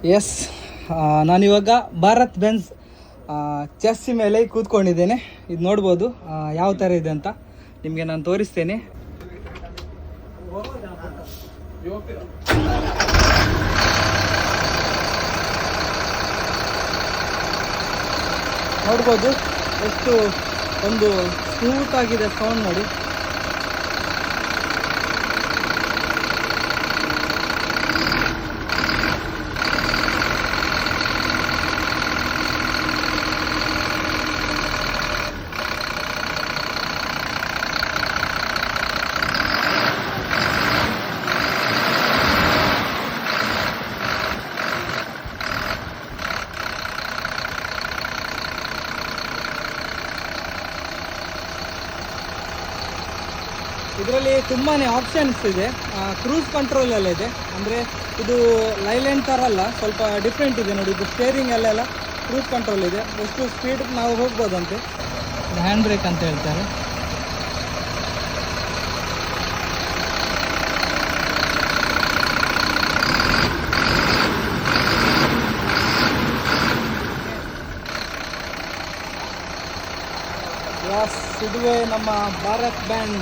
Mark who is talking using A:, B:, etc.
A: S, ನಾನಿವಾಗ Bharat Benz chassis ಮೇಲೆ ಕೂತ್ಕೊಂಡಿದ್ದೇನೆ. ಇದು ನೋಡ್ಬೋದು ಯಾವ ಥರ ಇದೆ ಅಂತ ನಿಮಗೆ ನಾನು ತೋರಿಸ್ತೇನೆ. ನೋಡ್ಬೋದು ಎಷ್ಟು ಒಂದು ಸ್ಮೂತ್ ಆಗಿದೆ ಸೌಂಡ್ ನೋಡಿ. ಇದರಲ್ಲಿ ತುಂಬಾ ಆಪ್ಷನ್ಸ್ ಇದೆ. ಕ್ರೂಸ್ ಕಂಟ್ರೋಲ್ ಎಲ್ಲ ಇದೆ, ಅಂದರೆ ಇದು ಲೈಲ್ಯಾಂಡ್ ಥರ ಅಲ್ಲ, ಸ್ವಲ್ಪ ಡಿಫ್ರೆಂಟ್ ಇದೆ ನೋಡಿ. ಇದು ಸ್ಟೇರಿಂಗ್ ಅಲ್ಲೆಲ್ಲ ಕ್ರೂಸ್ ಕಂಟ್ರೋಲ್ ಇದೆ, ಎಷ್ಟು ಸ್ಪೀಡ್ ನಾವು ಹೋಗ್ಬೋದಂತೆ. ಇದು ಹ್ಯಾಂಡ್ ಬ್ರೇಕ್ ಅಂತ ಹೇಳ್ತಾರೆ. ಇದುವೇ ನಮ್ಮ ಭಾರತ್ ಬ್ಯಾಂಡ್